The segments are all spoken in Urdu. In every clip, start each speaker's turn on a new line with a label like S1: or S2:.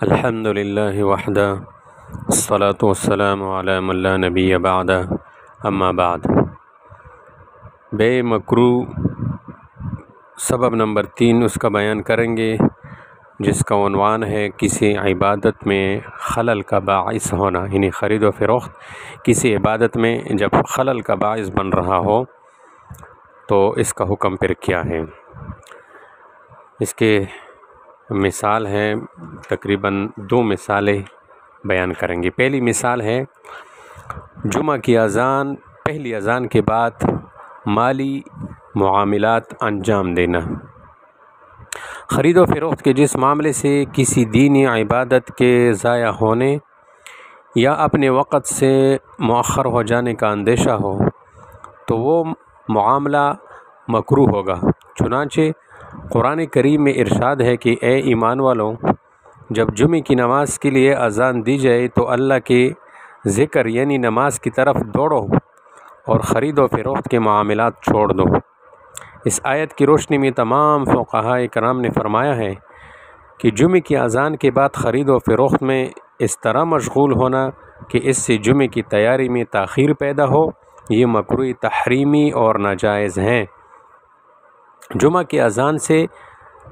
S1: الحمد للہ وحدہ الصلاۃ والسلام علی من لا نبی بعدہ اما بعد۔ بے مکروہ سبب نمبر 3 اس کا بیان کریں گے، جس کا عنوان ہے کسی عبادت میں خلل کا باعث ہونا، یعنی خرید و فروخت کسی عبادت میں جب خلل کا باعث بن رہا ہو تو اس کا حکم پھر کیا ہے۔ اس کے مثال ہے، تقریباً 2 مثالیں بیان کریں گے۔ پہلی مثال ہے جمعہ کی اذان، پہلی اذان کے بعد مالی معاملات انجام دینا۔ خرید و فروخت کے جس معاملے سے کسی دینی عبادت کے ضائع ہونے یا اپنے وقت سے مؤخر ہو جانے کا اندیشہ ہو تو وہ معاملہ مکروہ ہوگا۔ چنانچہ قرآن کریم میں ارشاد ہے کہ اے ایمان والوں، جب جمعے کی نماز کے لیے اذان دی جائے تو اللہ کے ذکر یعنی نماز کی طرف دوڑو اور خرید و فروخت کے معاملات چھوڑ دو۔ اس آیت کی روشنی میں تمام فقہاء کرام نے فرمایا ہے کہ جمعے کی اذان کے بعد خرید و فروخت میں اس طرح مشغول ہونا کہ اس سے جمعے کی تیاری میں تاخیر پیدا ہو، یہ مکروہ تحریمی اور ناجائز ہیں۔ جمعہ کی اذان سے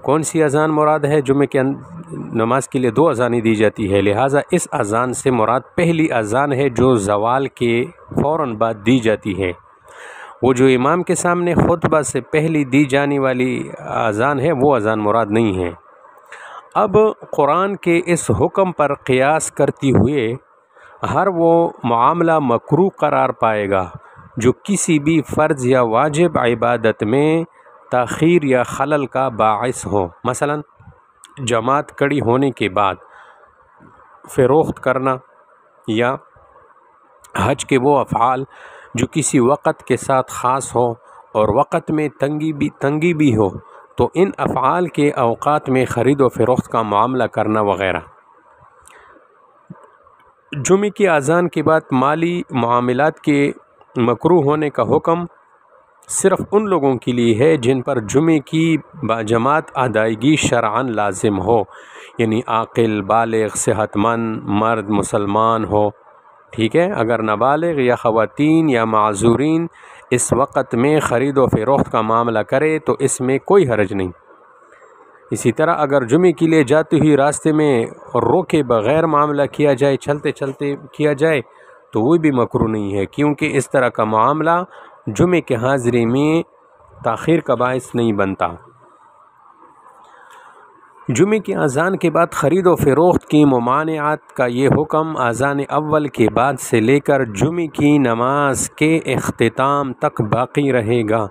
S1: کون سی اذان مراد ہے؟ جمعے کی نماز کے لیے 2 اذانیں دی جاتی ہے، لہٰذا اس اذان سے مراد پہلی اذان ہے جو زوال کے فوراً بعد دی جاتی ہے۔ وہ جو امام کے سامنے خطبہ سے پہلی دی جانے والی اذان ہے وہ اذان مراد نہیں ہے۔ اب قرآن کے اس حکم پر قیاس کرتے ہوئے ہر وہ معاملہ مکروہ قرار پائے گا جو کسی بھی فرض یا واجب عبادت میں تاخیر یا خلل کا باعث ہو۔ مثلا جماعت کھڑی ہونے کے بعد فروخت کرنا یا حج کے وہ افعال جو کسی وقت کے ساتھ خاص ہو اور وقت میں تنگی بھی ہو تو ان افعال کے اوقات میں خرید و فروخت کا معاملہ کرنا وغیرہ۔ جمعے کی اذان کے بعد مالی معاملات کے مکروہ ہونے کا حکم صرف ان لوگوں کے لیے ہے جن پر جمعے کی باجماعت ادائیگی شرعاً لازم ہو، یعنی عاقل، بالغ، صحت مند مرد مسلمان ہو، ٹھیک ہے۔ اگر نابالغ یا خواتین یا معذورین اس وقت میں خرید و فروخت کا معاملہ کرے تو اس میں کوئی حرج نہیں۔ اسی طرح اگر جمعے کے لیے جاتے ہوئے راستے میں روکے بغیر معاملہ کیا جائے، چلتے چلتے کیا جائے تو وہ بھی مکروہ نہیں ہے، کیونکہ اس طرح کا معاملہ جمعے کے حاضری میں تاخیر کا باعث نہیں بنتا۔ جمعے کی اذان کے بعد خرید و فروخت کی ممانعت کا یہ حکم اذان اول کے بعد سے لے کر جمعے کی نماز کے اختتام تک باقی رہے گا۔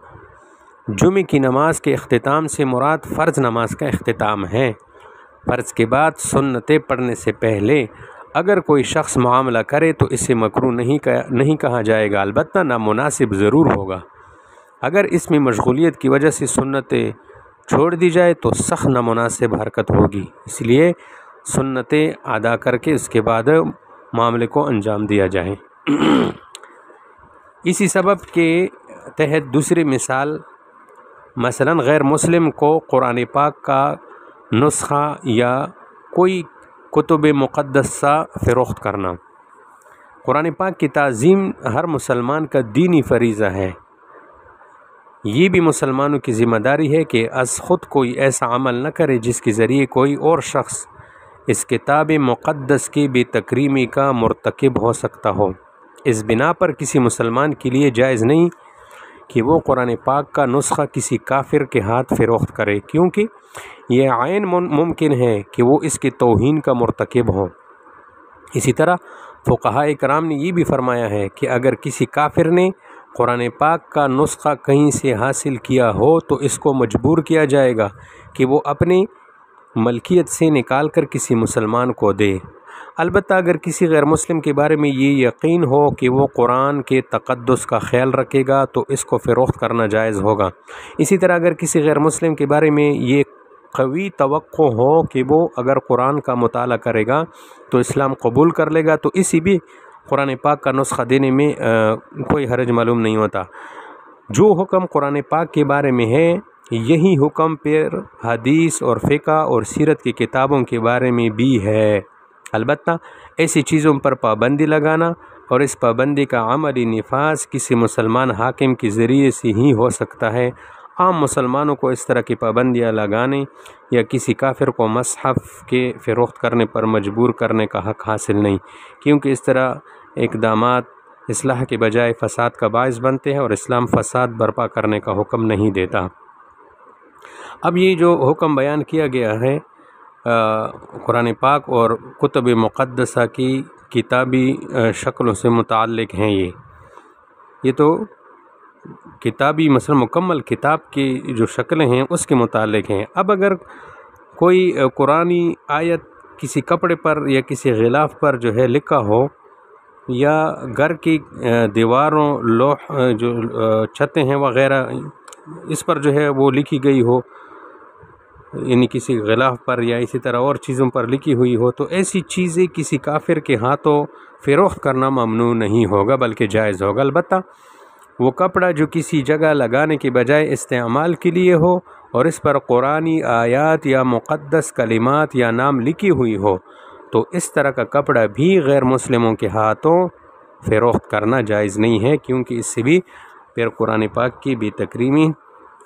S1: جمعے کی نماز کے اختتام سے مراد فرض نماز کا اختتام ہے۔ فرض کے بعد سنتیں پڑھنے سے پہلے اگر کوئی شخص معاملہ کرے تو اسے مکروہ نہیں کہا جائے گا، البتہ نامناسب ضرور ہوگا۔ اگر اس میں مشغولیت کی وجہ سے سنتیں چھوڑ دی جائے تو سخت نامناسب حرکت ہوگی، اس لیے سنتیں ادا کر کے اس کے بعد معاملے کو انجام دیا جائے۔ اسی سبب کے تحت دوسری مثال، مثلا غیر مسلم کو قرآن پاک کا نسخہ یا کوئی کتب مقدسہ فروخت کرنا۔ قرآن پاک کی تعظیم ہر مسلمان کا دینی فریضہ ہے۔ یہ بھی مسلمانوں کی ذمہ داری ہے کہ از خود کوئی ایسا عمل نہ کرے جس کے ذریعے کوئی اور شخص اس کتاب مقدس کی بے تکریمی کا مرتکب ہو سکتا ہو۔ اس بنا پر کسی مسلمان کے لیے جائز نہیں کہ وہ قرآن پاک کا نسخہ کسی کافر کے ہاتھ فروخت کرے، کیونکہ یہ عین ممکن ہے کہ وہ اس کی توہین کا مرتکب ہو۔ اسی طرح فقہاء کرام نے یہ بھی فرمایا ہے کہ اگر کسی کافر نے قرآن پاک کا نسخہ کہیں سے حاصل کیا ہو تو اس کو مجبور کیا جائے گا کہ وہ اپنی ملکیت سے نکال کر کسی مسلمان کو دے، البتہ اگر کسی غیر مسلم کے بارے میں یہ یقین ہو کہ وہ قرآن کے تقدس کا خیال رکھے گا تو اس کو فروخت کرنا جائز ہوگا۔ اسی طرح اگر کسی غیر مسلم کے بارے میں یہ قوی توقع ہو کہ وہ اگر قرآن کا مطالعہ کرے گا تو اسلام قبول کر لے گا تو اسی بھی قرآن پاک کا نسخہ دینے میں کوئی حرج معلوم نہیں ہوتا۔ جو حکم قرآن پاک کے بارے میں ہے یہی حکم پھر حدیث اور فقہ اور سیرت کی کتابوں کے بارے میں بھی ہے۔ البتہ ایسی چیزوں پر پابندی لگانا اور اس پابندی کا عملی نفاذ کسی مسلمان حاکم کے ذریعے سے ہی ہو سکتا ہے۔ عام مسلمانوں کو اس طرح کی پابندیاں لگانے یا کسی کافر کو مصحف کے فروخت کرنے پر مجبور کرنے کا حق حاصل نہیں، کیونکہ اس طرح اقدامات اصلاح کے بجائے فساد کا باعث بنتے ہیں اور اسلام فساد برپا کرنے کا حکم نہیں دیتا۔ اب یہ جو حکم بیان کیا گیا ہے قرآن پاک اور کتب مقدسہ کی کتابی شکلوں سے متعلق ہیں۔ یہ تو کتابی مثلا مکمل کتاب کی جو شکلیں ہیں اس کے متعلق ہیں۔ اب اگر کوئی قرآنی آیت کسی کپڑے پر یا کسی غلاف پر جو ہے لکھا ہو، یا گھر کی دیواروں، لوح جو چھتیں ہیں وغیرہ، اس پر جو ہے وہ لکھی گئی ہو، یعنی کسی غلاف پر یا اسی طرح اور چیزوں پر لکھی ہوئی ہو، تو ایسی چیزیں کسی کافر کے ہاتھوں فروخت کرنا ممنوع نہیں ہوگا بلکہ جائز ہوگا۔ البتہ وہ کپڑا جو کسی جگہ لگانے کے بجائے استعمال کے لیے ہو اور اس پر قرآنی آیات یا مقدس کلمات یا نام لکھی ہوئی ہو، تو اس طرح کا کپڑا بھی غیر مسلموں کے ہاتھوں فروخت کرنا جائز نہیں ہے، کیونکہ اس سے بھی پھر قرآن پاک کی بے تکریمی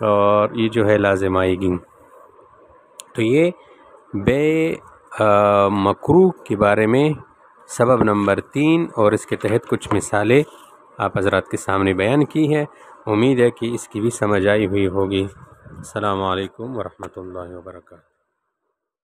S1: اور یہ جو ہے لازم آئے گی۔ تو یہ بے مکروہ کے بارے میں سبب نمبر 3 اور اس کے تحت کچھ مثالیں آپ حضرات کے سامنے بیان کی ہے۔ امید ہے کہ اس کی بھی سمجھ آئی ہوئی ہوگی۔ السلام علیکم ورحمۃ اللہ وبرکاتہ۔